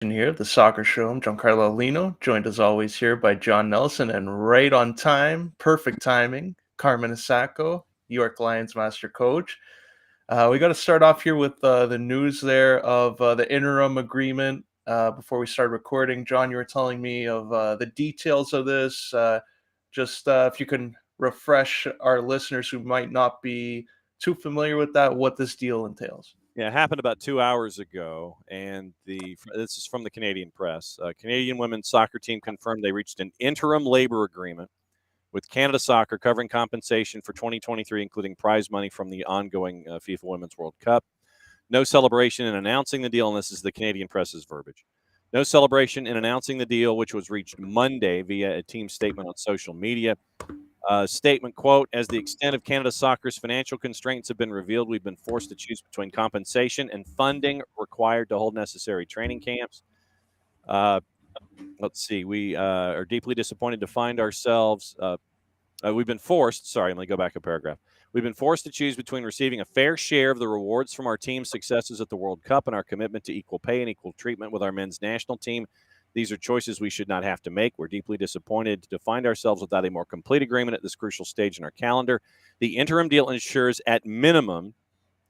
Here, the Soccer Show. I'm Giancarlo Lino, joined as always here by John Nelson, and right on time, perfect timing, Carmen Isacco, York Lions master coach. We got to start off here with the news there of the interim agreement. Before we start recording, John, you were telling me of the details of this. Just if you can refresh our listeners who might not be too familiar with that, what this deal entails. Yeah, it happened about 2 hours ago, and this is from the Canadian press. Canadian women's soccer team confirmed they reached an interim labor agreement with Canada Soccer covering compensation for 2023, including prize money from the ongoing FIFA Women's World Cup. No celebration in announcing the deal, and this is the Canadian press's verbiage. No celebration in announcing the deal, which was reached Monday via a team statement on social media. Statement, quote, as the extent of Canada Soccer's financial constraints have been revealed, we've been forced to choose between compensation and funding required to hold necessary training camps. Let's see. We are deeply disappointed to find ourselves. We've been forced. Sorry, let me go back a paragraph. We've been forced to choose between receiving a fair share of the rewards from our team's successes at the World Cup and our commitment to equal pay and equal treatment with our men's national team. These are choices we should not have to make. We're deeply disappointed to find ourselves without a more complete agreement at this crucial stage in our calendar. The interim deal ensures, at minimum,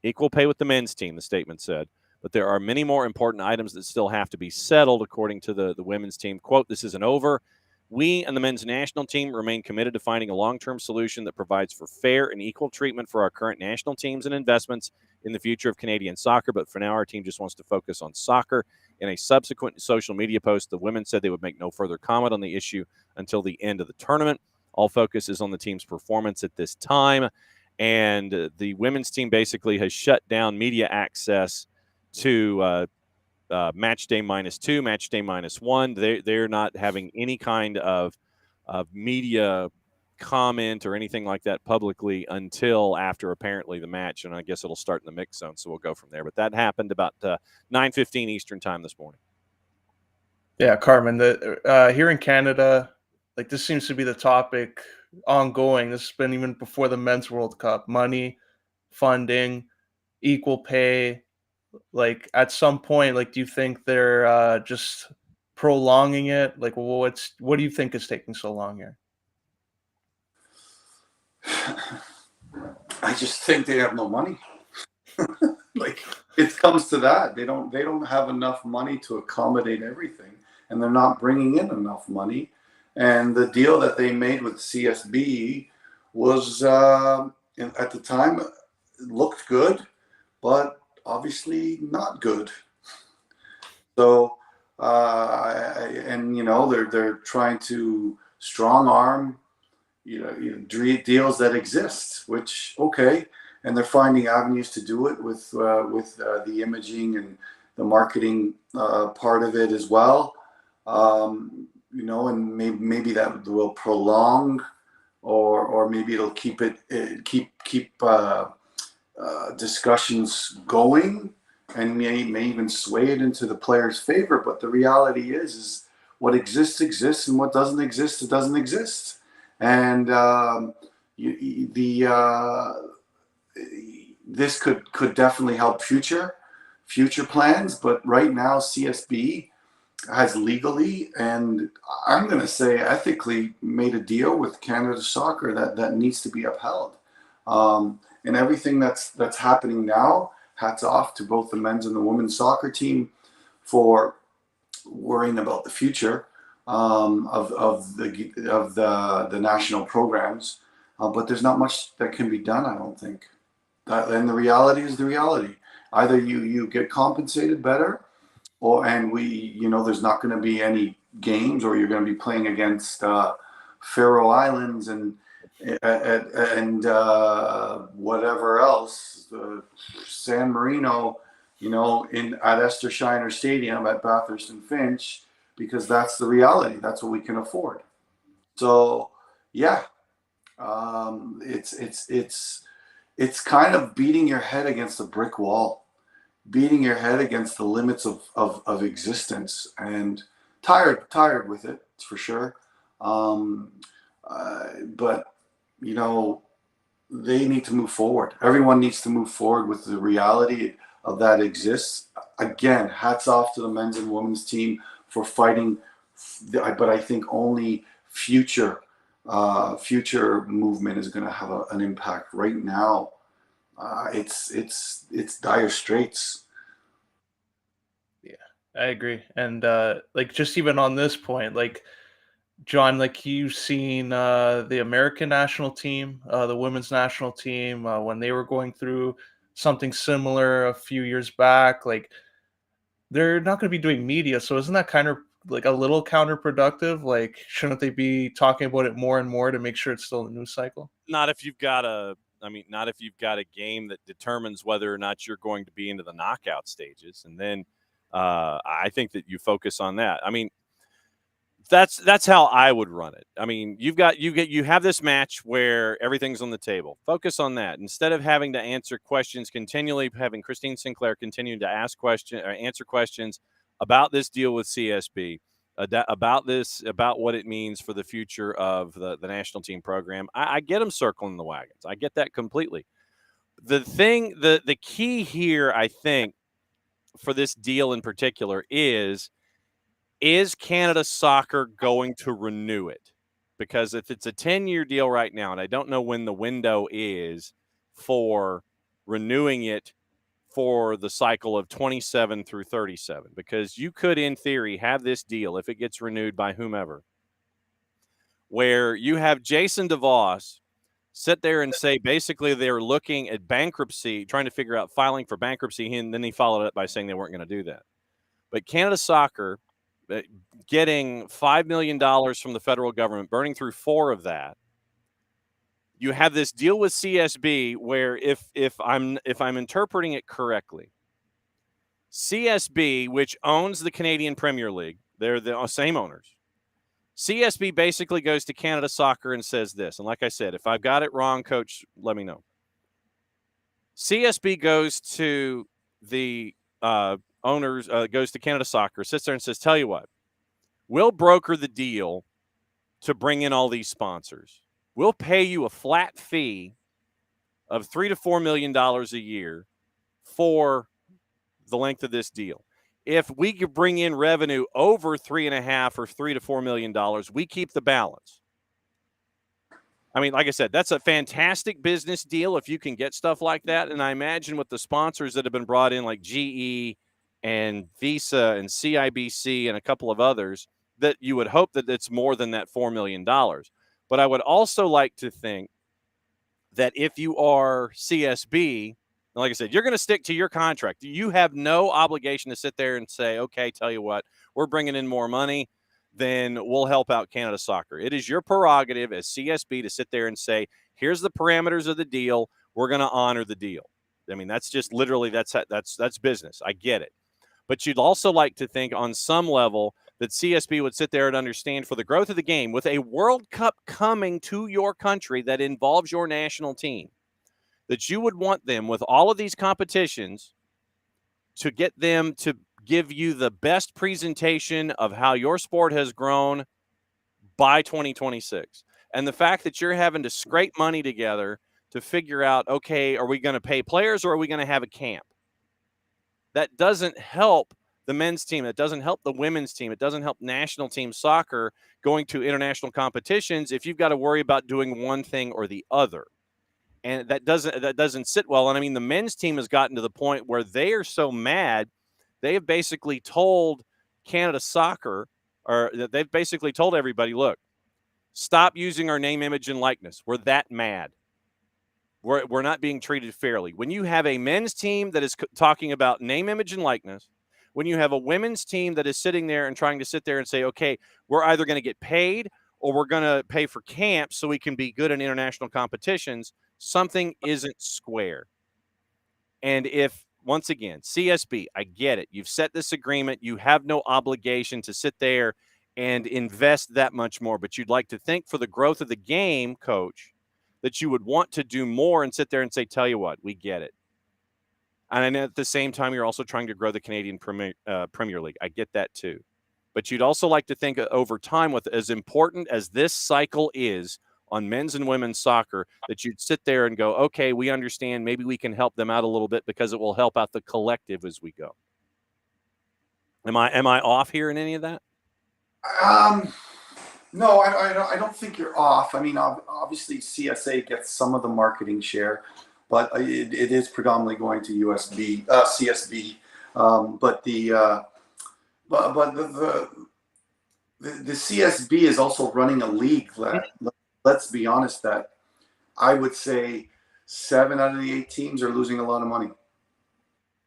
equal pay with the men's team, the statement said. But there are many more important items that still have to be settled, according to the women's team. Quote, this isn't over. We and the men's national team remain committed to finding a long-term solution that provides for fair and equal treatment for our current national teams and investments in the future of Canadian soccer. But for now, our team just wants to focus on soccer. In a subsequent social media post, the women said they would make no further comment on the issue until the end of the tournament. All focus is on the team's performance at this time. And the women's team basically has shut down media access to match day -2, match day -1. They're not having any kind of media comment or anything like that publicly until after apparently the match, and I guess it'll start in the mix zone, so we'll go from there. But that happened about 9:15 Eastern time this morning. Yeah, Carmen, here in Canada, like this seems to be the topic ongoing. This has been even before the Men's World Cup. Money, funding, equal pay. Like at some point, like do you think they're just prolonging it? Like, what do you think is taking so long here? I just think they have no money. Like it comes to that. They don't have enough money to accommodate everything, and they're not bringing in enough money. And the deal that they made with CSB was at the time looked good, but obviously not good. So and they're trying to strong arm deals that exist, which okay, and they're finding avenues to do it with the imaging and the marketing part of it as well. And maybe that will prolong, or maybe it'll keep discussions going, and may even sway it into the player's favor. But the reality is what exists, and what doesn't exist, it doesn't exist. And this could definitely help future plans, but right now CSB has legally, and I'm going to say ethically, made a deal with Canada Soccer that needs to be upheld. And everything that's happening now, hats off to both the men's and the women's soccer team for worrying about the future of the national programs, but there's not much that can be done, I don't think. And the reality is the reality. Either you get compensated better, and there's not going to be any games, or you're going to be playing against Faroe Islands and whatever else, San Marino, at Esther Shiner Stadium at Bathurst and Finch, because that's the reality. That's what we can afford. So yeah, it's kind of beating your head against a brick wall, beating your head against the limits of existence, and tired with it, for sure. But they need to move forward. Everyone needs to move forward with the reality of that exists. again, hats off to the men's and women's team for fighting, but I think only future movement is going to have an impact. Right now, it's dire straits. Yeah, I agree. And like, just even on this point, like, John, like, you've seen the American national team, the women's national team, when they were going through something similar a few years back. Like, they're not going to be doing media, so isn't that kind of like a little counterproductive? Like, shouldn't they be talking about it more and more to make sure it's still in the news cycle? Not if you've got a game that determines whether or not you're going to be into the knockout stages, and then I think that you focus on that. I mean, that's how I would run it. I mean, you have this match where everything's on the table. Focus on that instead of having to answer questions continually. Having Christine Sinclair continue to answer questions about this deal with CSB, about what it means for the future of the national team program. I get them circling the wagons. I get that completely. The key here, I think, for this deal in particular is Canada Soccer going to renew it? Because if it's a 10-year deal right now, and I don't know when the window is for renewing it for the cycle of 27 through 37, because you could, in theory, have this deal, if it gets renewed by whomever, where you have Jason DeVos sit there and say basically they're looking at bankruptcy, trying to figure out filing for bankruptcy, and then he followed it by saying they weren't going to do that. But Canada Soccer getting $5 million from the federal government, burning through 4 of that. You have this deal with CSB where if I'm interpreting it correctly, CSB, which owns the Canadian Premier League, they're the same owners. CSB basically goes to Canada Soccer and says this, and like I said, if I've got it wrong, Coach, let me know. CSB goes to the owners, goes to Canada Soccer, sits there and says, tell you what, we'll broker the deal to bring in all these sponsors. We'll pay you a flat fee of $3 to $4 million a year for the length of this deal. If we could bring in revenue over $3.5 or $3 to $4 million, we keep the balance. I mean, like I said, that's a fantastic business deal if you can get stuff like that. And I imagine with the sponsors that have been brought in, like GE and Visa and CIBC and a couple of others, that you would hope that it's more than that $4 million. But I would also like to think that if you are CSB, like I said, you're going to stick to your contract. You have no obligation to sit there and say, okay, tell you what, we're bringing in more money, then we'll help out Canada Soccer. It is your prerogative as CSB to sit there and say, here's the parameters of the deal. We're going to honor the deal. I mean, that's just literally, that's business. I get it. But you'd also like to think on some level that CSB would sit there and understand for the growth of the game with a World Cup coming to your country that involves your national team, that you would want them with all of these competitions to get them to give you the best presentation of how your sport has grown by 2026. And the fact that you're having to scrape money together to figure out, okay, are we going to pay players or are we going to have a camp? That doesn't help the men's team. It doesn't help the women's team. It doesn't help national team soccer going to international competitions if you've got to worry about doing one thing or the other. And that doesn't sit well. And I mean, the men's team has gotten to the point where they are so mad, they have basically told Canada Soccer, or they've basically told everybody, look, stop using our name, image, and likeness. We're that mad. We're not being treated fairly. When you have a men's team that is talking about name, image, and likeness, when you have a women's team that is sitting there and trying to sit there and say, okay, we're either going to get paid or we're going to pay for camps so we can be good in international competitions, something isn't square. And if, once again, CSB, I get it. You've set this agreement. You have no obligation to sit there and invest that much more. But you'd like to think for the growth of the game, Coach, that you would want to do more and sit there and say, tell you what, we get it. And at the same time, you're also trying to grow the Canadian Premier League. I get that too. But you'd also like to think over time, with as important as this cycle is on men's and women's soccer, that you'd sit there and go, okay, we understand. Maybe we can help them out a little bit because it will help out the collective as we go. Am I off here in any of that? No, I don't think you're off. I mean, obviously CSA gets some of the marketing share, but it is predominantly going to CSB. But the CSB is also running a league that, let's be honest, that I would say 7 out of the 8 teams are losing a lot of money.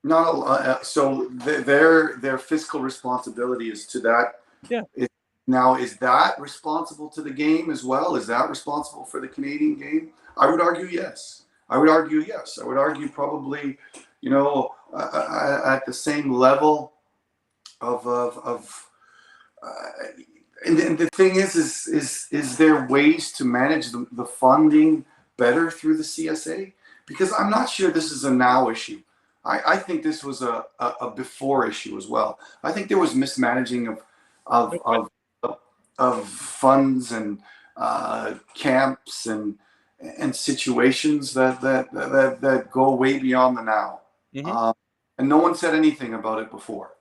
Not a lot. So their fiscal responsibility is to that. Yeah. Now, is that responsible to the game as well? Is that responsible for the Canadian game? I would argue yes. I would argue probably, at the same level of and the thing is there ways to manage the funding better through the CSA? Because I'm not sure this is a now issue. I think this was a before issue as well. I think there was mismanaging of funds and camps and situations that go way beyond the now. Mm-hmm. And no one said anything about it before.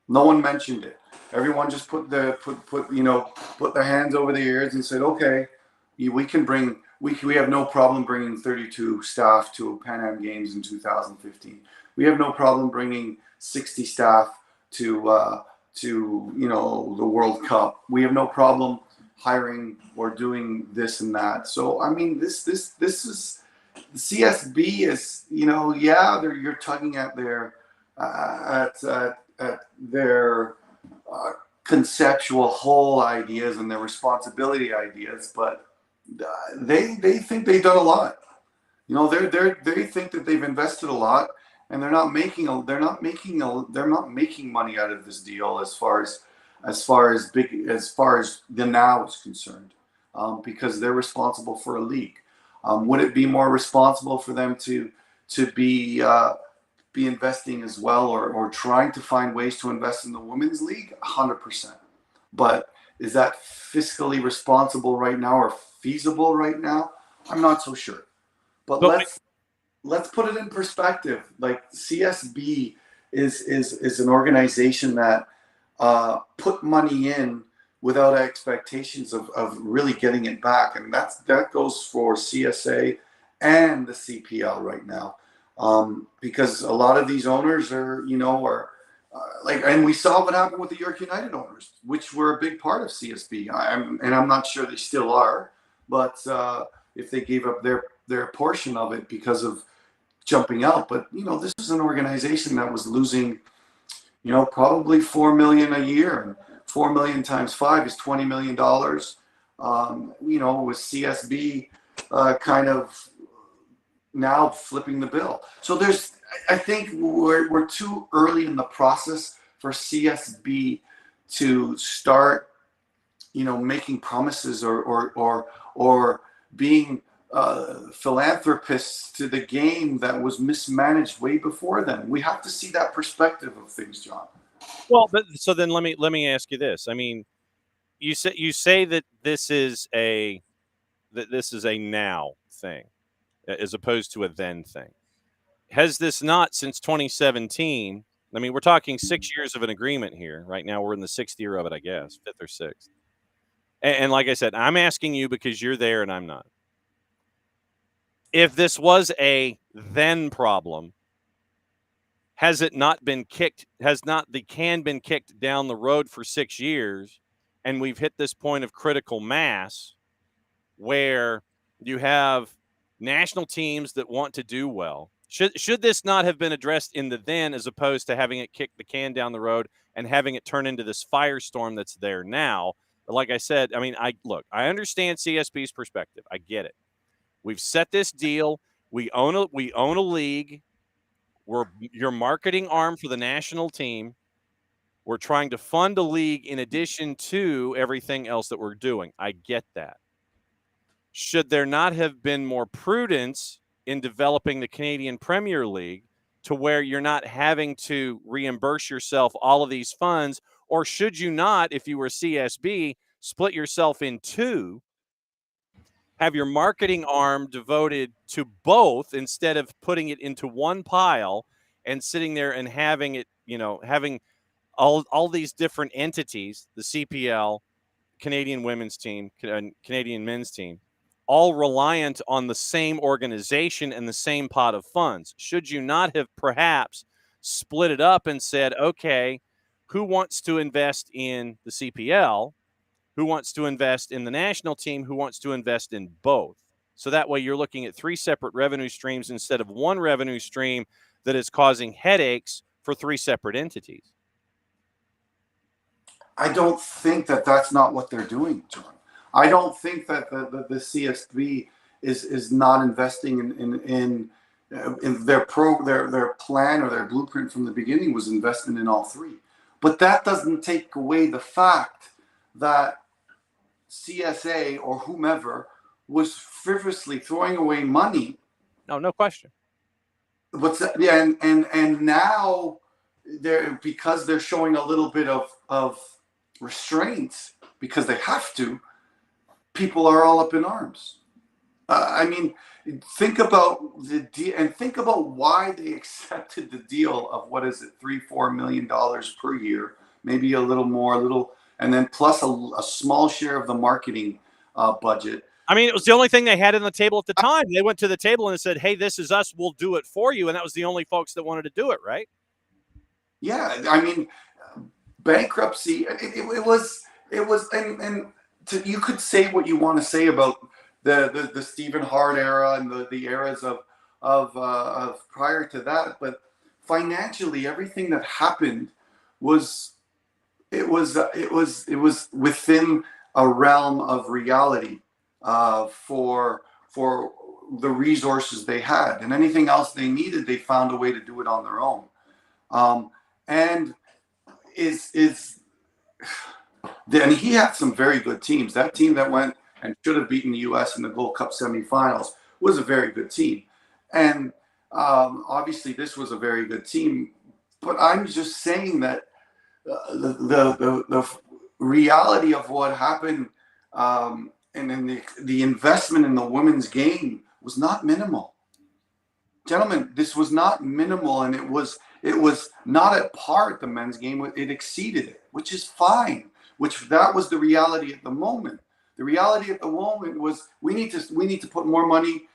No one mentioned it. Everyone just put their hands over their ears and said, okay, we have no problem bringing 32 staff to Pan Am Games in 2015. We have no problem bringing 60 staff to the World Cup. We have no problem hiring or doing this and that. So I mean, this is the CSB is, you're tugging at their conceptual whole ideas and their responsibility ideas, but they think they've done a lot. They think that they've invested a lot, and they're not making money out of this deal as far as the now is concerned, because they're responsible for a league. Would it be more responsible for them to be investing as well, or trying to find ways to invest in the women's league? 100%. But is that fiscally responsible right now or feasible right now? I'm not so sure. But let's put it in perspective. Like, CSB is an organization that put money in without expectations of really getting it back, and that goes for CSA and the CPL right now, because a lot of these owners are and we saw what happened with the York United owners, which were a big part of CSB. I'm not sure they still are, but if they gave up their portion of it because of jumping out. But this is an organization that was losing probably $4 million a year, and 4 million times 5 is $20 million. With CSB kind of now flipping the bill. So I think we're too early in the process for CSB to start making promises or being philanthropists to the game that was mismanaged way before then. We have to see that perspective of things, John. Well, but so then let me ask you this. I mean, you say that this is a now thing as opposed to a then thing. Has this not, since 2017? I mean, we're talking 6 years of an agreement here. Right now, we're in the 6th year of it, I guess, 5th or 6th. And like I said, I'm asking you because you're there and I'm not. If this was a then problem, has it not been kicked? Has not the can been kicked down the road for 6 years, and we've hit this point of critical mass where you have national teams that want to do well? Should this not have been addressed in the then, as opposed to having it kick the can down the road and having it turn into this firestorm that's there now? But like I said, I mean, I understand CSB's perspective. I get it. We've set this deal. We own a league. We're your marketing arm for the national team. We're trying to fund a league in addition to everything else that we're doing. I get that. Should there not have been more prudence in developing the Canadian Premier League to where you're not having to reimburse yourself all of these funds? Or should you not, if you were CSB, split yourself in two, have your marketing arm devoted to both instead of putting it into one pile and sitting there and having it, having all these different entities, the CPL, Canadian women's team, Canadian men's team, all reliant on the same organization and the same pot of funds. Should you not have perhaps split it up and said, okay, who wants to invest in the CPL? Who wants to invest in the national team? Who wants to invest in both? So that way you're looking at 3 separate revenue streams instead of one revenue stream that is causing headaches for 3 separate entities. I don't think that that's not what they're doing, John. I don't think that the CSB is not investing in their plan or their blueprint from the beginning was investment in all 3. But that doesn't take away the fact that CSA or whomever was frivolously throwing away money. No question. What's that? Yeah, and now because they're showing a little bit of restraints because they have to, people are all up in arms. I mean, think about the deal and think about why they accepted the deal of what is it, $3-4 million per year, maybe a little more, and then plus a small share of the marketing budget. I mean, it was the only thing they had on the table at the time. They went to the table and said, hey, this is us. We'll do it for you. And that was the only folks that wanted to do it, right? Yeah. I mean, bankruptcy, it was, and you could say what you want to say about the Stephen Hart era and the eras of prior to that. But financially, everything that happened was within a realm of reality for the resources they had, and anything else they needed, they found a way to do it on their own. And he had some very good teams. That team that went and should have beaten the U.S. in the Gold Cup semifinals was a very good team, and obviously this was a very good team. But I'm just saying that the reality of what happened, and then the investment in the women's game was not minimal. Gentlemen, this was not minimal, and it was not at par at the men's game. It exceeded it, which is fine. That was the reality at the moment. The reality at the moment was we need to put more money.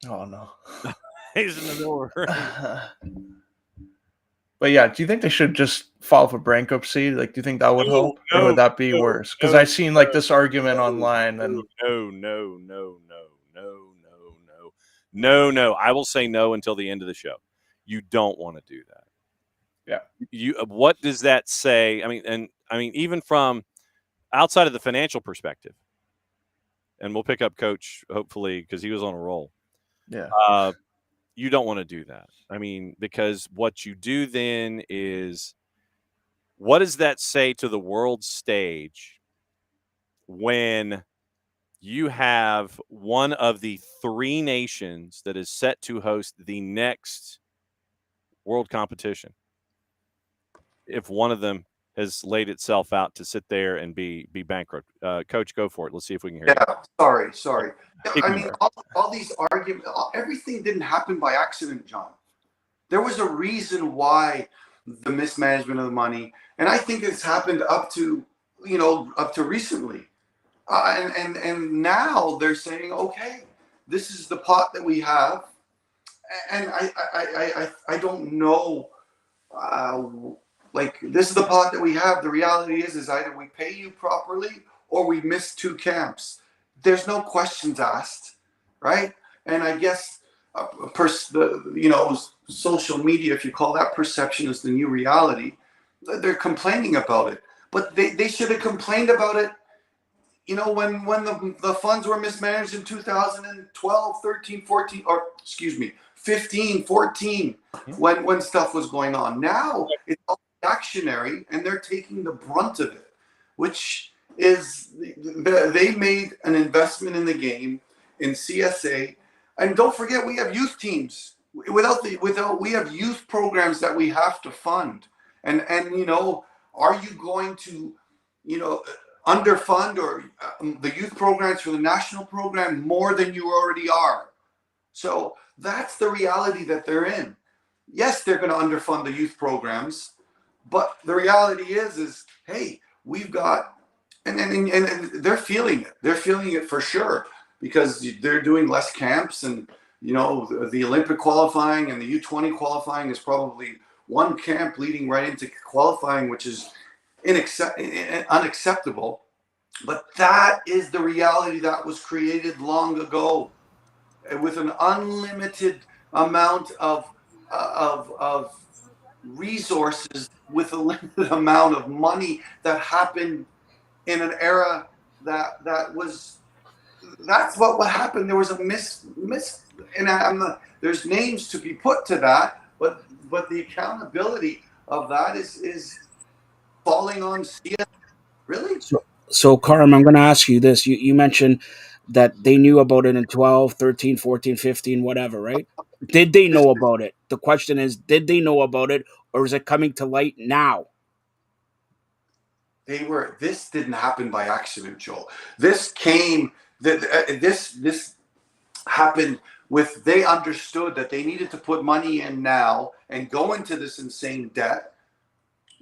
Oh no. He's in the middle. But yeah, do you think they should just file for bankruptcy? Like, do you think that would help, or would that be worse? Because I've seen like this argument online, and no. I will say no until the end of the show. You don't want to do that. Yeah. What does that say? I mean, even from outside of the financial perspective, and we'll pick up Coach hopefully because he was on a roll. Yeah. You don't want to do that. I mean, because what you do then is, what does that say to the world stage when you have one of the 3 nations that is set to host the next world competition, if one of them has laid itself out to sit there and be bankrupt? Coach, go for it. Let's see if we can hear you. Sorry. I mean, all these arguments, everything didn't happen by accident, John. There was a reason why the mismanagement of the money, and I think it's happened up to recently. And now they're saying, okay, this is the pot that we have, and I don't know, like, this is the pot that we have. The reality is either we pay you properly or we miss 2 camps. There's no questions asked, right? And I guess social media, if you call that perception, is the new reality. They're complaining about it, but they should have complained about it. When the funds were mismanaged in 2012, 13, 14, or excuse me, 15, 14, when stuff was going on. Now it's all reactionary, and they're taking the brunt of it, which is they made an investment in the game, in CSA, and don't forget we have youth teams. We have youth programs that we have to fund, and are you going to underfund or the youth programs for the national program more than you already are? So that's the reality that they're in. yes, they're going to underfund the youth programs, but the reality is hey, we've got, and they're feeling it. They're feeling it for sure because they're doing less camps, and the Olympic qualifying and the U20 qualifying is probably one camp leading right into qualifying, which is unacceptable. But that is the reality that was created long ago, with an unlimited amount of resources, with a limited amount of money, that happened in an era that was, that's what happened. There was a miss and there's names to be put to that, but the accountability of that is falling on CS. Really? So Karim, I'm going to ask you this. You mentioned that they knew about it in 12, 13, 14, 15, whatever, right? Did they know about it? The question is, did they know about it, or is it coming to light now? This didn't happen by accident, Joel. This came, this happened with, they understood that they needed to put money in now and go into this insane debt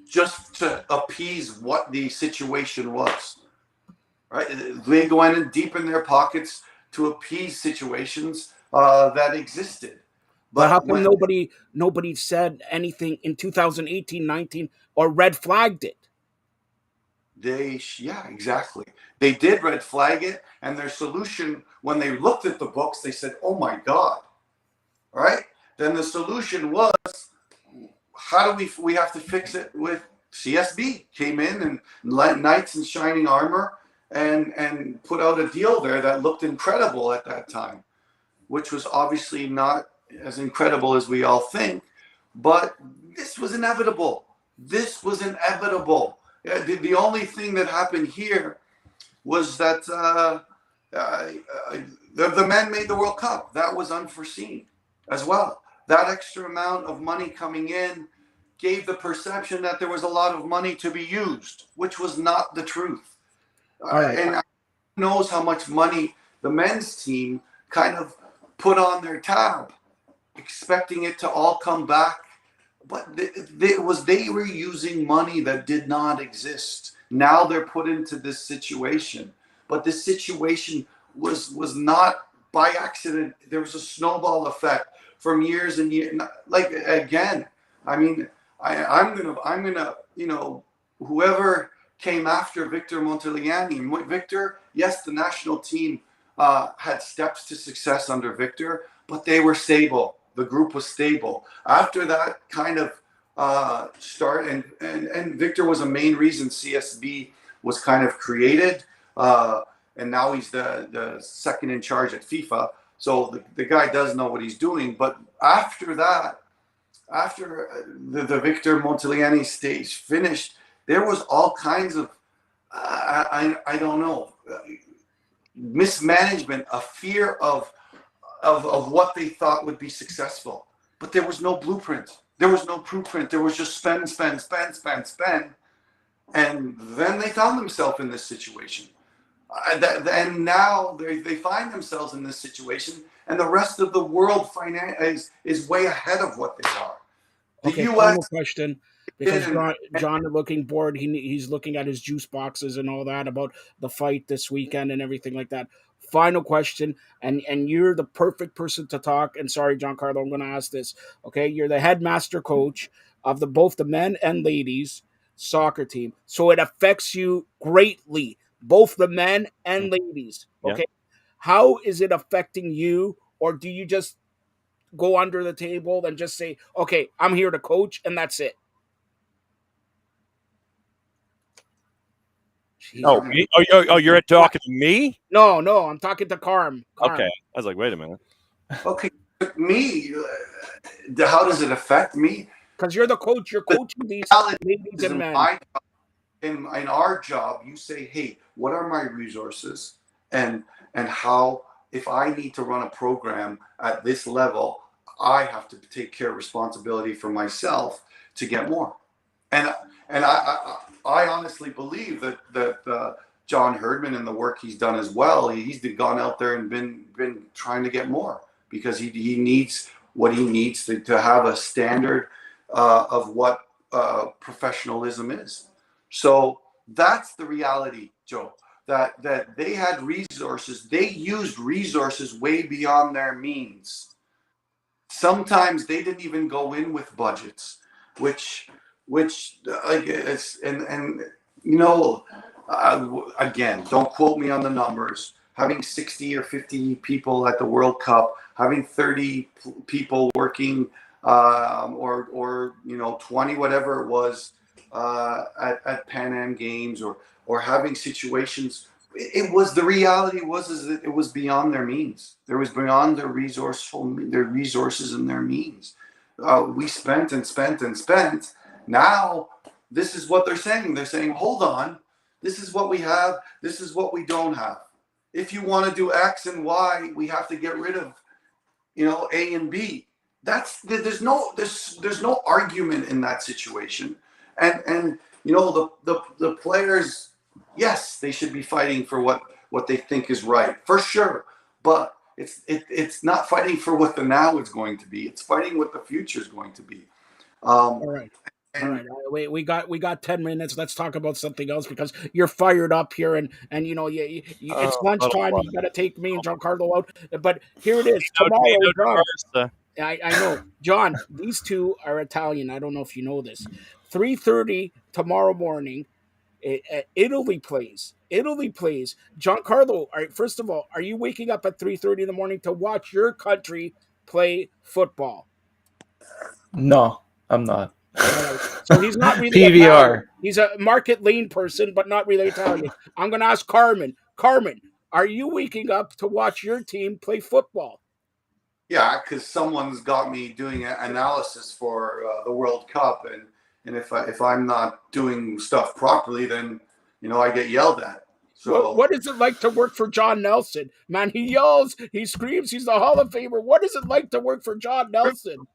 just to appease what the situation was, right? They go in and deep in their pockets to appease situations that existed. But how come nobody said anything in 2018, 19, or red flagged it? Yeah, exactly. They did red flag it, and their solution, when they looked at the books, they said, "Oh my God!" Right? Then the solution was, how do we have to fix it with CSB? Came in and knights in shining armor and put out a deal there that looked incredible at that time, which was obviously not as incredible as we all think, but this was inevitable. This was inevitable. The only thing that happened here was that the men made the World Cup. That was unforeseen as well. That extra amount of money coming in gave the perception that there was a lot of money to be used, which was not the truth. All right. And knows how much money the men's team kind of put on their tab, expecting it to all come back. But they were using money that did not exist. Now they're put into this situation. But this situation was not by accident. There was a snowball effect from years and years. Like, again, I mean, I'm gonna whoever came after Victor Montagliani. Victor, yes, the national team had steps to success under Victor, but they were stable. The group was stable. After that kind of start, and Victor was a main reason CSB was kind of created, and now he's the second in charge at FIFA. So the guy does know what he's doing. But after that, after the Victor Montagliani stage finished, there was all kinds of, I don't know, mismanagement, a fear of what they thought would be successful. But there was no blueprint. There was no blueprint. There was just spend. And then they found themselves in this situation. And now they find themselves in this situation, and the rest of the world is way ahead of what they are. The Okay, US final question, because John looking bored. He's looking at his juice boxes and all that about the fight this weekend and everything like that. Final question, and you're the perfect person to talk. And sorry, Giancarlo, I'm going to ask this. Okay, you're the headmaster coach of both the men and ladies soccer team, so it affects you greatly, both the men and ladies. Okay, how is it affecting you, or do you just go under the table and just say, "Okay, I'm here to coach," and that's it? Oh, me? You're talking to me? No, I'm talking to Carm. Okay, I was like, wait a minute. Okay, me. How does it affect me? Because you're the coach. You're coaching these ladies and men. In our job, you say, "Hey, what are my resources, and how, if I need to run a program at this level, I have to take care of responsibility for myself to get more." And I honestly believe that John Herdman and the work he's done as well, he's gone out there and been trying to get more, because he needs what he needs to have a standard of what professionalism is. So that's the reality, Joe, that they had resources. They used resources way beyond their means. Sometimes they didn't even go in with budgets, which like it's and you know, again, don't quote me on the numbers. Having 60 or 50 people at the World Cup, having 30 people working, or 20, whatever it was, at Pan Am Games, or having situations. It was, the reality was is that it was beyond their means. There was beyond their resources and their means. We spent and spent and spent. Now this is what they're saying. They're saying, hold on, this is what we have. This is what we don't have. If you want to do X and Y, we have to get rid of, A and B. There's no argument in that situation. And the players, yes, they should be fighting for what they think is right, for sure. But it's not fighting for what the now is going to be. It's fighting what the future is going to be. All right. All right, we got 10 minutes. Let's talk about something else, because you're fired up here, and it's lunchtime. You got to take me and Giancarlo out. But here it is tomorrow, John. I know, John. These two are Italian. I don't know if you know this. 3:30 tomorrow morning. Italy plays. Giancarlo, all right, first of all, are you waking up at 3:30 in the morning to watch your country play football? No, I'm not. Right. So he's not really PVR. Italian. He's a market lean person, but not really Italian. I'm going to ask Carmen. Carmen, are you waking up to watch your team play football? Yeah, because someone's got me doing an analysis for the World Cup, and if I'm not doing stuff properly, then I get yelled at. So what is it like to work for John Nelson? Man, he yells, he screams, he's the Hall of Famer. What is it like to work for John Nelson?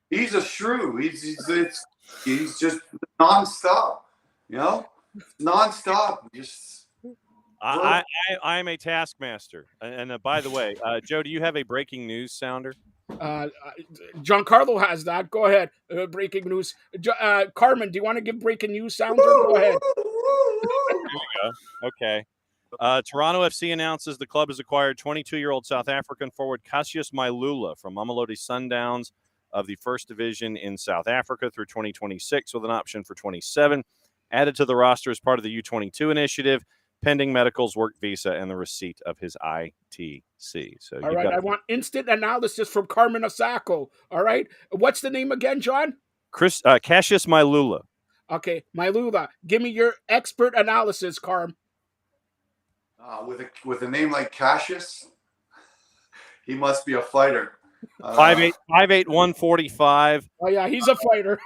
He's a shrew. He's just nonstop. Nonstop. Just. I'm a taskmaster. And by the way, Joe, do you have a breaking news sounder? Giancarlo has that. Go ahead. Breaking news. Carmen, do you want to give breaking news sounder? Go ahead. There you go. Okay. Toronto FC announces the club has acquired 22-year-old South African forward Cassius Mailula from Mamelodi Sundowns of the First Division in South Africa through 2026, with an option for 27. Added to the roster as part of the U22 initiative, pending medicals, work visa, and the receipt of his ITC. So, all right, I want instant analysis from Carmen Osako. All right, what's the name again, John? Cassius Mailula. Okay, Mailula, give me your expert analysis, Carm. With a name like Cassius, he must be a fighter. 5'8", 145. Oh yeah, he's a fighter.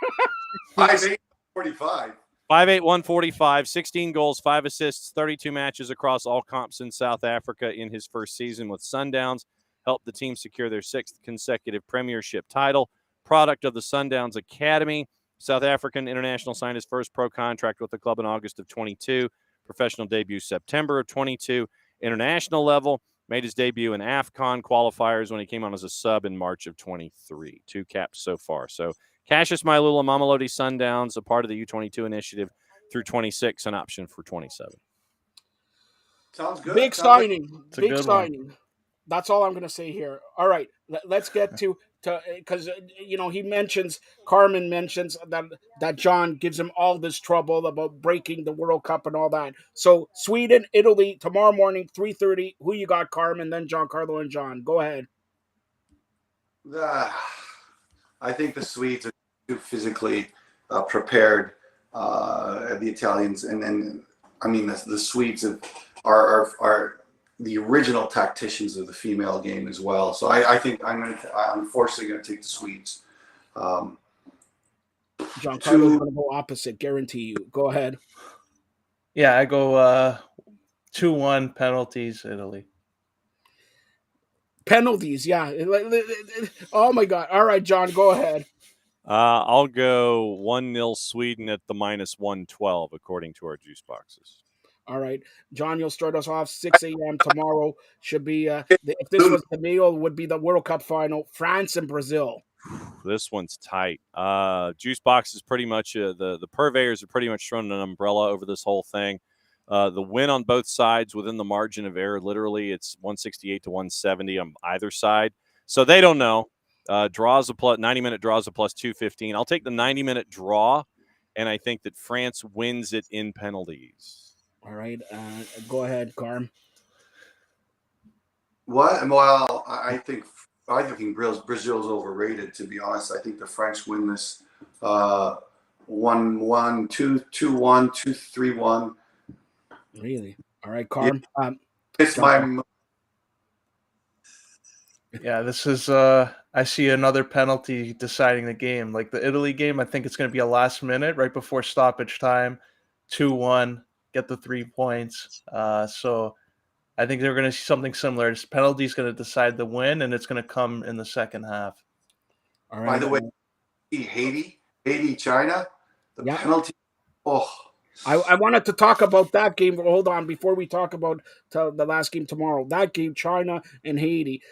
5'8", 45. 5'8", 145, 16 goals, 5 assists, 32 matches across all comps in South Africa in his first season with Sundowns. Helped the team secure their 6th consecutive premiership title. Product of the Sundowns Academy. South African international signed his first pro contract with the club in August of 22. Professional debut September of 22. International level. Made his debut in AFCON qualifiers when he came on as a sub in March of 23. 2 caps so far. So Cassius Mailula, Mamelodi Sundowns, a part of the U22 initiative through 26, an option for 27. Sounds good. Big signing. Big signing. That's all I'm going to say here. All right, let's get to because Carmen mentions that John gives him all this trouble about breaking the World Cup and all that. So Sweden, Italy tomorrow morning, 3:30. Who you got, Carmen? Then Giancarlo and John. Go ahead. I think the Swedes are too physically prepared. The Italians and I mean the Swedes are the original tacticians of the female game as well. So I think I'm unfortunately going to take the Swedes. Giancarlo's going to go opposite, guarantee you. Go ahead. Yeah, I go 2-1 penalties, Italy. Penalties, yeah. Oh my God! All right, John, go ahead. I'll go 1-0 Sweden at the -112, according to our juice boxes. All right, John, you'll start us off 6 a.m. tomorrow. Should be if this was the meal, would be the World Cup final, France and Brazil. This one's tight. Juice box is pretty much the purveyors are pretty much thrown an umbrella over this whole thing. The win on both sides within the margin of error, literally, it's 168 to 170 on either side. So they don't know. Draws a plus 90-minute draws a plus 215. I'll take the 90-minute draw, and I think that France wins it in penalties. All right, go ahead, Carm. What? Well, I think Brazil's overrated. To be honest, I think the French win this 1-1, 2-1, 2-3-1. Really? All right, Carm. It's my. Yeah, this is. I see another penalty deciding the game. Like the Italy game, I think it's going to be a last minute, right before stoppage time, 2-1, get the 3 points. So I think they're going to see something similar. This penalty is going to decide the win, and it's going to come in the second half. All right. By the way, Haiti, China, the penalty. Oh, I wanted to talk about that game. Hold on, before we talk about the last game tomorrow. That game, China and Haiti.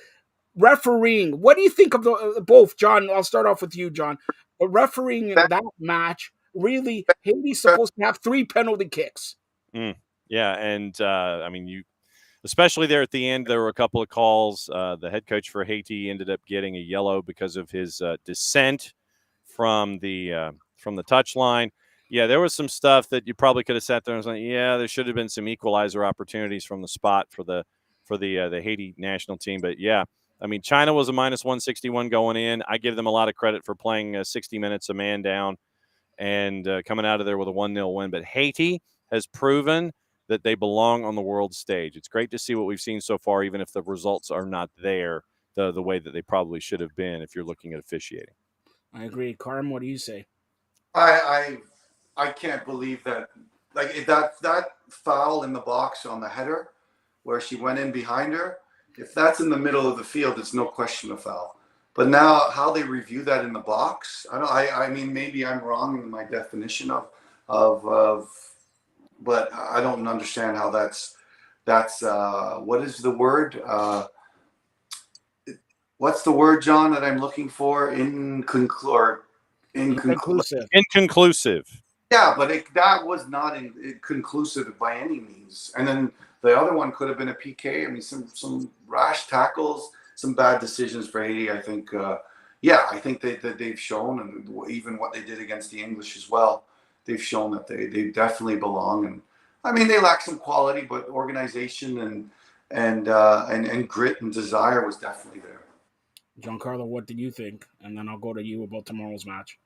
Refereeing. What do you think of both, John? I'll start off with you, John. The refereeing in that match, really, Haiti's supposed to have 3 penalty kicks. Yeah, and I mean, especially there at the end, there were a couple of calls. The head coach for Haiti ended up getting a yellow because of his dissent from the touchline. Yeah, there was some stuff that you probably could have sat there and was like, yeah, there should have been some equalizer opportunities from the spot for the Haiti national team. But yeah, I mean, China was a minus 161 going in. I give them a lot of credit for playing 60 minutes a man down and coming out of there with a 1-0 win. But Haiti has proven that they belong on the world stage. It's great to see what we've seen so far, even if the results are not there the way that they probably should have been if you're looking at officiating. I agree. Carm, what do you say? I can't believe that. Like that foul in the box on the header where she went in behind her, if that's in the middle of the field, it's no question a foul. But now how they review that in the box, I mean, maybe I'm wrong in my definition of but I don't understand how that's what is the word? What's the word, John, that I'm looking for? Inconclusive. Inconclusive. Yeah, but that was not conclusive by any means. And then the other one could have been a PK. I mean, some rash tackles, some bad decisions for Haiti. I think, I think that they've shown, and even what they did against the English as well, they've shown that they definitely belong. And I mean, they lack some quality, but organization and grit and desire was definitely there. Giancarlo, what did you think? And then I'll go to you about tomorrow's match.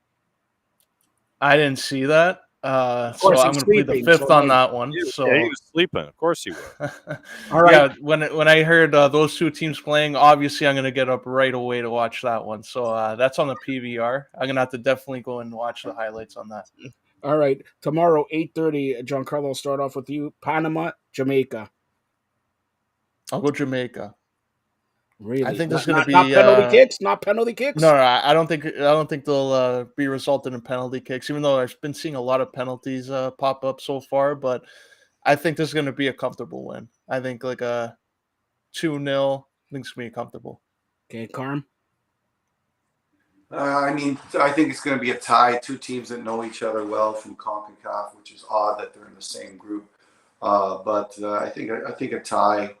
I didn't see that. So I'm going to plead the fifth on that one. So yeah, he was sleeping. Of course he was. All right. Yeah, when I heard those two teams playing, obviously I'm going to get up right away to watch that one. So that's on the PVR. I'm going to have to definitely go and watch the highlights on that. All right. Tomorrow, 8:30, Giancarlo, I'll start off with you. Panama, Jamaica. I'll go Jamaica. Really? I think there's going to be not penalty kicks. Not penalty kicks. No, I don't think they'll be resulted in penalty kicks. Even though I've been seeing a lot of penalties pop up so far, but I think this is going to be a comfortable win. I think like a 2-0. I think it's going to be comfortable. Okay, Carm. I mean, I think it's going to be a tie. Two teams that know each other well from CONCACAF, which is odd that they're in the same group. But I think a tie.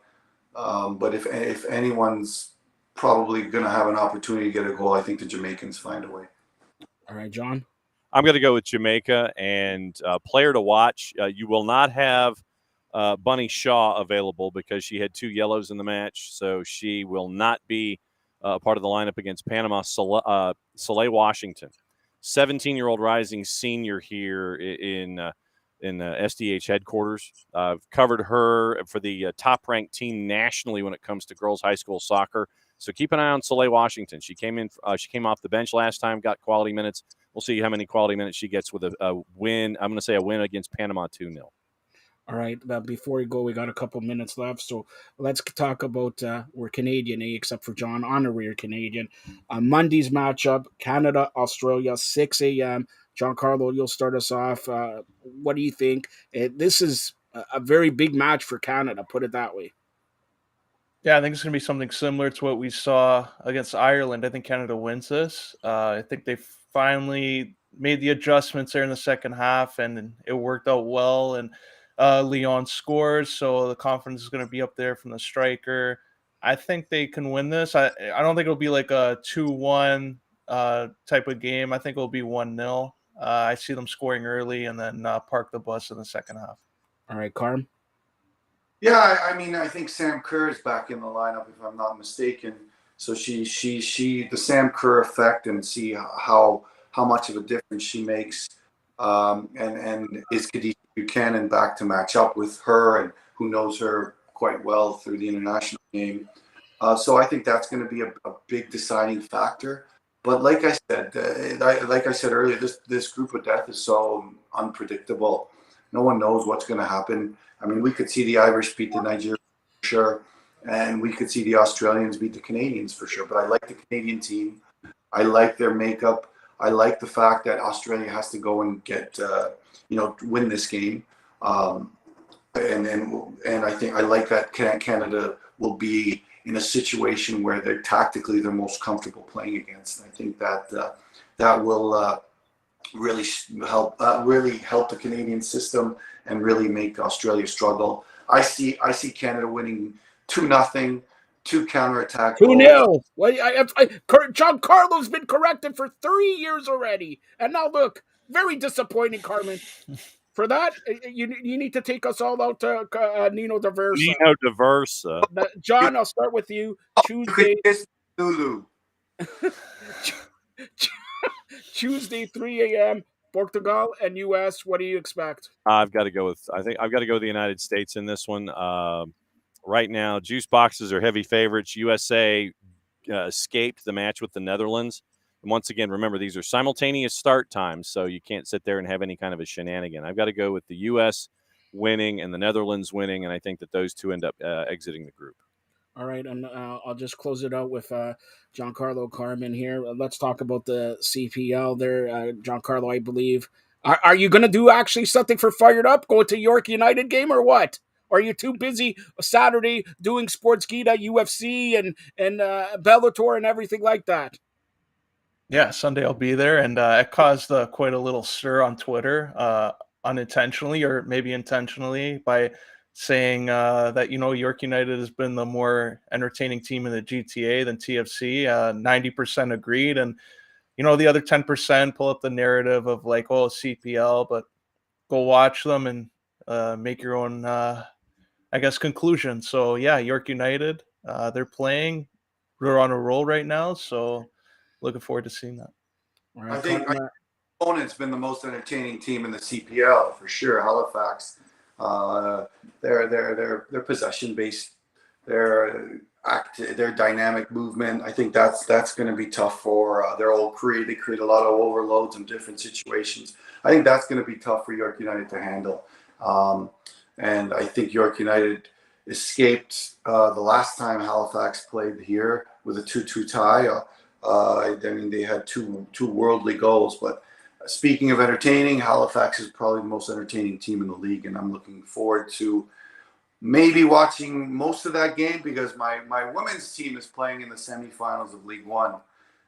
But if anyone's probably going to have an opportunity to get a goal, I think the Jamaicans find a way. All right, John. I'm going to go with Jamaica, and player to watch. You will not have Bunny Shaw available because she had 2 yellows in the match, so she will not be part of the lineup against Panama. Soleil Washington, 17-year-old rising senior here in SDH headquarters. I've covered her for the top-ranked team nationally when it comes to girls high school soccer. So keep an eye on Soleil Washington. She came off the bench last time, got quality minutes. We'll see how many quality minutes she gets with a win. I'm going to say a win against Panama 2-0. All right. Before we go, we got a couple minutes left. So let's talk about we're Canadian, except for John. Honorary Canadian. Monday's matchup, Canada, Australia, 6 a.m. Giancarlo, you'll start us off. What do you think? This is a very big match for Canada, put it that way. Yeah, I think it's going to be something similar to what we saw against Ireland. I think Canada wins this. I think they finally made the adjustments there in the second half, and it worked out well. And Leon scores, so the confidence is going to be up there from the striker. I think they can win this. I don't think it'll be like a 2-1 type of game. I think it'll be 1-0. I see them scoring early and then park the bus in the second half. All right, Carm. Yeah, I mean, I think Sam Kerr is back in the lineup, if I'm not mistaken. So the Sam Kerr effect, and see how much of a difference she makes. And is Khadijah Buchanan back to match up with her, and who knows her quite well through the international game. So I think that's going to be a big deciding factor. But like I said earlier, this group of death is so unpredictable. No one knows what's going to happen. I mean, we could see the Irish beat the Nigerians for sure, and we could see the Australians beat the Canadians for sure. But I like the Canadian team. I like their makeup. I like the fact that Australia has to go and get, win this game. And I think I like that Canada will be in a situation where they're tactically they're most comfortable playing against. And I think that will really help the Canadian system and really make Australia struggle. I see Canada winning 2-0, 2 counterattack 2-0. Well, Giancarlo's been corrected for 3 years already, and now look, very disappointing, Carmen. For that, you need to take us all out to Nino Diversa. Nino Diversa. John, I'll start with you. Tuesday. Lulu. Tuesday, 3 a.m. Portugal and U.S. What do you expect? I've got to go with the United States in this one. Right now, juice boxes are heavy favorites. USA escaped the match with the Netherlands. And once again, remember, these are simultaneous start times, so you can't sit there and have any kind of a shenanigan. I've got to go with the U.S. winning and the Netherlands winning, and I think that those two end up exiting the group. All right, and I'll just close it out with Giancarlo Carmen here. Let's talk about the CPL there. Giancarlo, I believe. Are you going to do actually something for Fired Up? Go to York United game or what? Or are you too busy Saturday doing Sportskeeda, UFC, and Bellator and everything like that? Yeah, Sunday I'll be there, and it caused quite a little stir on Twitter, unintentionally or maybe intentionally, by saying that York United has been the more entertaining team in the GTA than TFC. 90% agreed, and the other 10% pull up the narrative of like, oh, CPL, but go watch them and make your own, I guess, conclusion. So yeah, York United, they're playing, they're on a roll right now, so looking forward to seeing that. I think opponent's been the most entertaining team in the CPL for sure. Halifax, they're possession based, their dynamic movement. I think that's going to be tough for they create a lot of overloads in different situations. I think that's going to be tough for York United to handle. And I think York United escaped the last time Halifax played here with a 2-2 tie. I mean, they had two worldly goals. But speaking of entertaining, Halifax is probably the most entertaining team in the league, and I'm looking forward to maybe watching most of that game because my women's team is playing in the semifinals of League One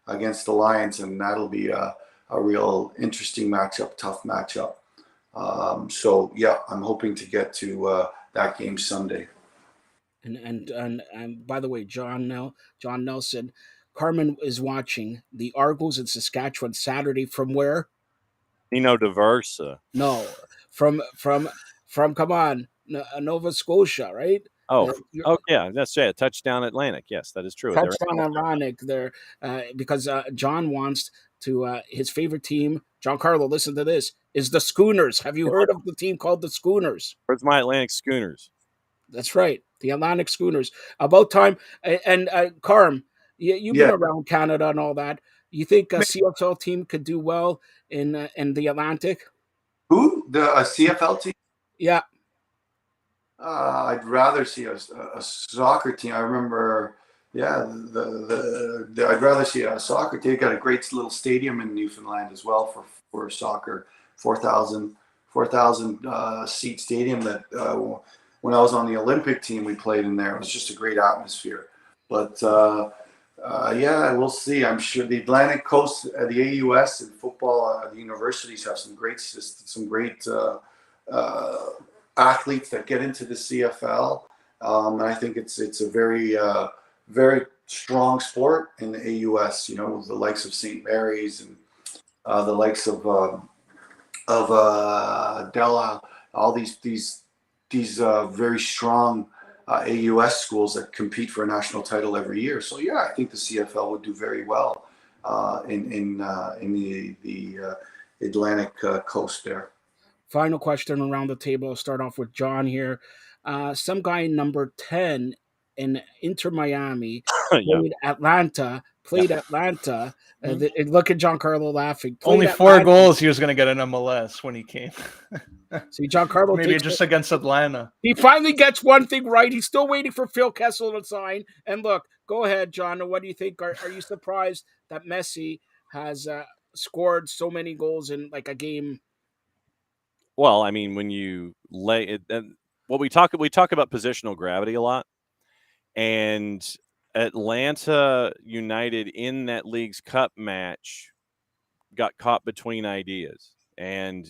against the Lions, and that'll be a real interesting matchup, tough matchup. So yeah, I'm hoping to get to that game Sunday. And by the way, John Nelson, Carmen is watching the Argos in Saskatchewan Saturday from where? Nino Diversa. No, from come on, Nova Scotia, right? Oh yeah, that's it. Touchdown Atlantic. Yes, that is true. Touchdown Atlantic. There, because John wants to his favorite team. Giancarlo, listen to this. Is the Schooners? Have you heard of the team called the Schooners? Where's my Atlantic Schooners? That's right, the Atlantic Schooners. About time. And Carm, you've been around Canada and all that. You think a CFL team could do well in the Atlantic? Who? The CFL team? Yeah. I'd rather see a soccer team. I remember, I'd rather see a soccer team. They got a great little stadium in Newfoundland as well for soccer, 4,000 seat stadium that when I was on the Olympic team, we played in there. It was just a great atmosphere. But yeah, we'll see. I'm sure the Atlantic Coast, the AUS and football, the universities have some great athletes that get into the CFL. And I think it's a very strong sport in the AUS. You know, the likes of St. Mary's and the likes of Della, all these very strong AUS schools that compete for a national title every year. So yeah, I think the CFL would do very well in the Atlantic coast there. Final question around the table. I'll start off with John here. Some guy number 10 in Inter Miami played Atlanta. Look at Giancarlo laughing. Only 4 goals he was going to get in MLS when he came. See, Giancarlo maybe just against Atlanta. He finally gets one thing right. He's still waiting for Phil Kessel to sign. And look, go ahead, John. What do you think? Are you surprised that Messi has scored so many goals in like a game? Well, I mean, when you lay it, what we talk about positional gravity a lot, and Atlanta United in that League's Cup match got caught between ideas. And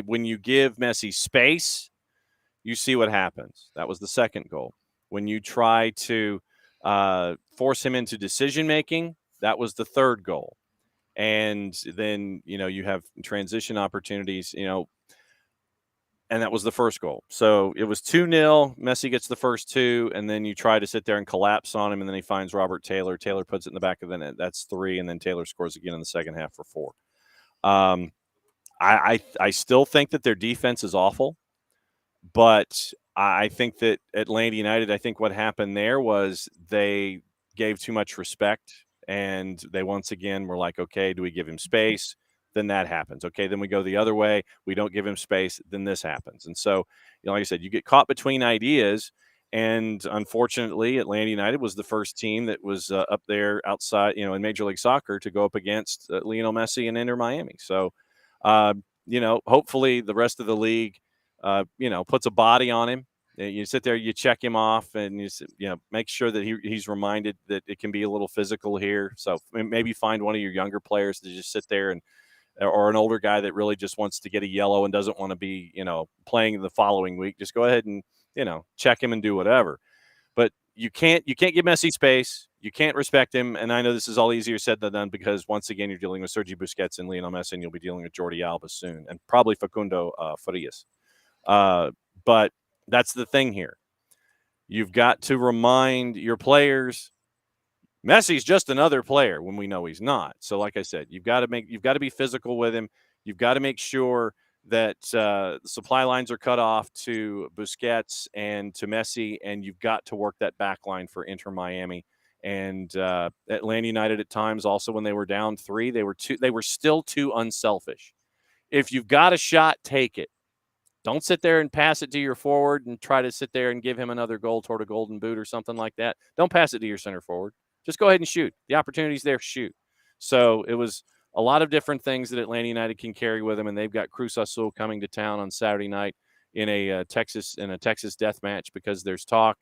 when you give Messi space, you see what happens. That was the second goal. When you try to force him into decision making, that was the third goal. And then you have transition opportunities. And that was the first goal. So it was 2-0. Messi gets the first 2, and then you try to sit there and collapse on him, and then he finds Robert Taylor. Taylor puts it in the back of the net. That's 3, and then Taylor scores again in the second half for 4. I still think that their defense is awful, but I think that Atlanta United, I think what happened there was they gave too much respect, and they once again were like, okay, do we give him space? Then that happens. Okay, then we go the other way. We don't give him space. Then this happens. And so, like I said, you get caught between ideas. And unfortunately, Atlanta United was the first team that was up there outside, in Major League Soccer to go up against Lionel Messi and Inter Miami. So, hopefully the rest of the league, puts a body on him. You sit there, you check him off, and you make sure that he's reminded that it can be a little physical here. So maybe find one of your younger players to just sit there or an older guy that really just wants to get a yellow and doesn't want to be, playing the following week. Just go ahead and, check him and do whatever. But you can't give Messi space. You can't respect him. And I know this is all easier said than done because once again, you're dealing with Sergio Busquets and Lionel Messi, and you'll be dealing with Jordi Alba soon, and probably Facundo Farias. But that's the thing here. You've got to remind your players Messi's just another player when we know he's not. So, like I said, you've got to be physical with him. You've got to make sure that the supply lines are cut off to Busquets and to Messi, and you've got to work that back line for Inter Miami and Atlanta United at times. Also, when they were down 3, they were still too unselfish. If you've got a shot, take it. Don't sit there and pass it to your forward and try to sit there and give him another goal toward a golden boot or something like that. Don't pass it to your center forward. Just go ahead and shoot. The opportunity's there, shoot. So it was a lot of different things that Atlanta United can carry with them, and they've got Cruz Azul coming to town on Saturday night in a Texas death match because there's talk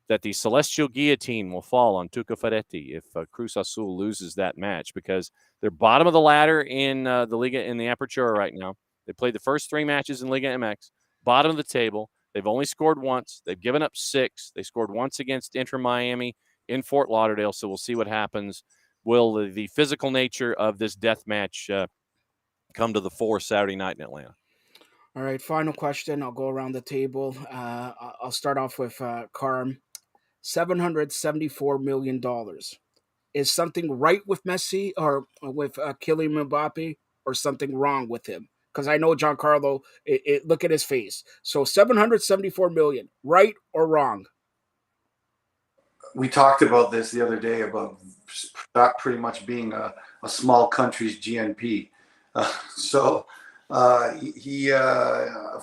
that the celestial guillotine will fall on Tuca Ferretti if Cruz Azul loses that match because they're bottom of the ladder in the Liga in the Apertura right now. They played the first 3 matches in Liga MX, bottom of the table. They've only scored once. They've given up 6. They scored once against Inter Miami in Fort Lauderdale, so we'll see what happens. Will the physical nature of this death match come to the fore Saturday night in Atlanta? All right, final question. I'll go around the table. I'll start off with Carm. $774 million. Is something right with Messi or with Kylian Mbappe or something wrong with him? Because I know Giancarlo, look at his face. So $774 million, right or wrong? We talked about this the other day about that pretty much being a small country's GNP. So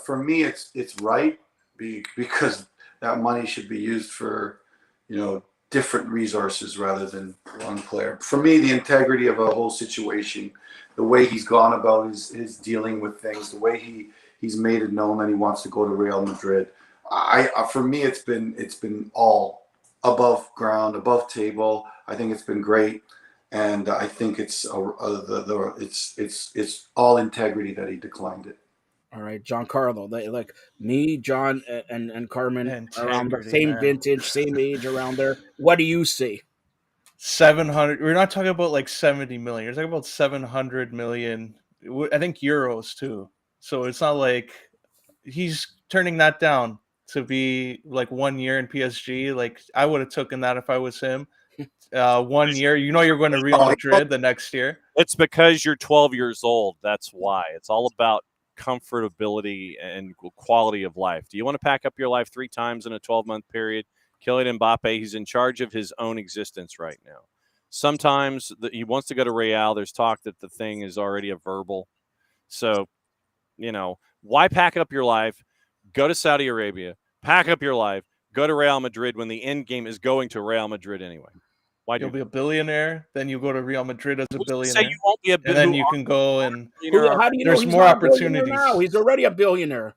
for me, it's right because that money should be used for, different resources rather than one player. For me, the integrity of a whole situation, the way he's gone about his dealing with things, the way he's made it known that he wants to go to Real Madrid, For me, it's been all above ground, above table. I think it's been great, and I think it's it's all integrity that he declined it. All right, Giancarlo. Like me, John, and Carmen, around the Integrity, same man. vintage, same age, around there. What do you see? 700. We're not talking about like 70 million. We're talking about 700 million. I think euros too. So it's not like he's turning that down to be like 1 year in PSG. Like I would have taken that if I was him. 1 year. You're going to Real Madrid the next year. It's because you're 12 years old. That's why. It's all about comfortability and quality of life. Do you want to pack up your life 3 times in a 12-month period? Kylian Mbappe, he's in charge of his own existence right now. Sometimes he wants to go to Real. There's talk that the thing is already a verbal. So, why pack up your life, go to Saudi Arabia, pack up your life, go to Real Madrid when the end game is going to Real Madrid anyway? Why You'll be a billionaire, then you go to Real Madrid as a billionaire. Say you won't be a and then you can go and How do you know there's he's more not a billionaire opportunities now? He's already a billionaire.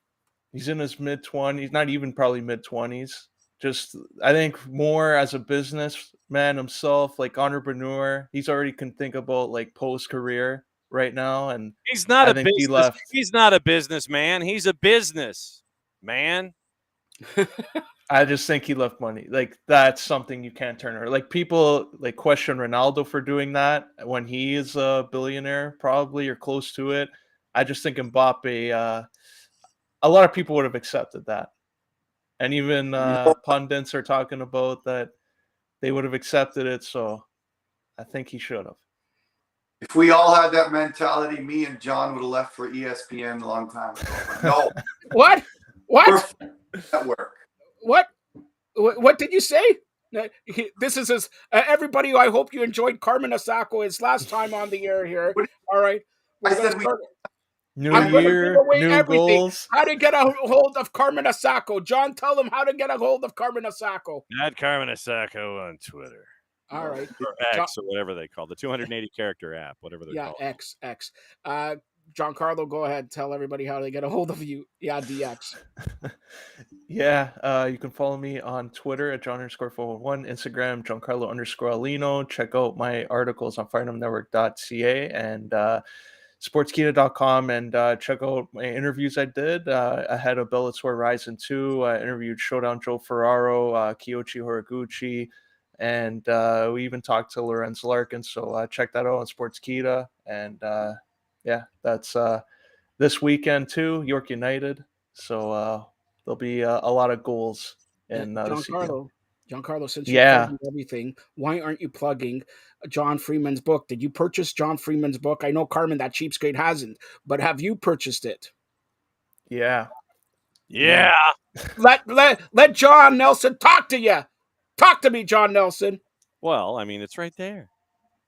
He's in his mid-20s, not even probably mid-20s. Just, I think more as a businessman himself, like entrepreneur. He's already can think about like post-career right now, and he's not I a think business. he left. He's not a businessman. He's a business man. I just think he left money. Like that's something you can't turn around. Like people like question Ronaldo for doing that when he is a billionaire, probably or close to it. I just think Mbappe. A lot of people would have accepted that. And even pundits are talking about that they would have accepted it. So I think he should have. If we all had that mentality, me and John would have left for ESPN a long time ago. But no. What? Network. What did you say? This is his. Everybody, I hope you enjoyed Carmen Asako his last time on the air here. All right. New year, new goals. How to get a hold of Carmen Asako. John, tell them how to get a hold of Carmen Asako. Not Carmen Asako on Twitter. All right. Or X or whatever they call the 280-character app, whatever they're called. Yeah, X. Giancarlo, go ahead. Tell everybody how to get a hold of you. Yeah, DX. Yeah, you can follow me on Twitter at John_411, Instagram, Giancarlo_Alino. Check out my articles on firedupnetwork.ca and sportskita.com and check out my interviews I did ahead of Bellator Rising 2. I interviewed Showdown Joe Ferraro, Kiyoshi Horiguchi, and we even talked to Lorenz Larkin. So check that out on Sportskita. And yeah, that's this weekend too, York United. So there'll be a lot of goals in Giancarlo, since you're plugging everything, why aren't you plugging John Freeman's book? Did you purchase John Freeman's book? I know Carmen, that cheapskate, hasn't, but have you purchased it? Yeah. Let John Nelson talk to you. Talk to me, John Nelson. Well, I mean, it's right there.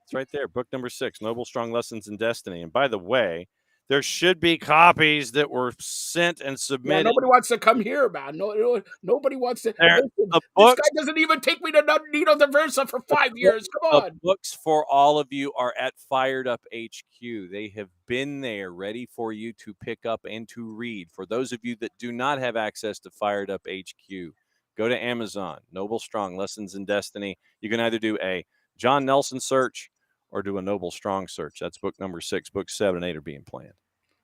It's right there. Book number 6, Noble Strong Lessons in Destiny. And by the way, there should be copies that were sent and submitted. Yeah, nobody wants to come here, man. Nobody wants to. This guy doesn't even take me to Nino Diversa for 5 years. Come on. The books for all of you are at Fired Up HQ. They have been there ready for you to pick up and to read. For those of you that do not have access to Fired Up HQ, go to Amazon, Noble Strong Lessons in Destiny. You can either do a John Nelson search or do a Noble Strong search. That's book number 6. Book 7 and 8 are being planned.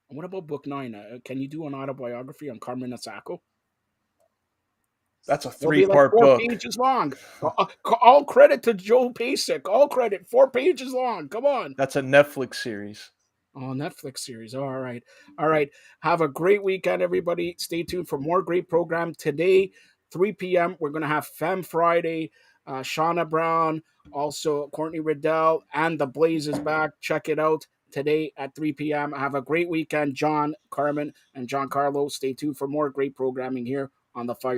And what about book 9? Can you do an autobiography on Carmen Asako? That's a 3-part book. 4 pages long. All credit to Joe Pasek. All credit. 4 pages long. Come on. That's a Netflix series. Oh, Netflix series. Oh, all right. Have a great weekend, everybody. Stay tuned for more great program. Today, 3 p.m., we're going to have Femme Friday. Shauna Brown, also Courtney Riddell, and The Blaze is back. Check it out today at 3 p.m. Have a great weekend, John, Carmen, and Giancarlo. Stay tuned for more great programming here on the Fire.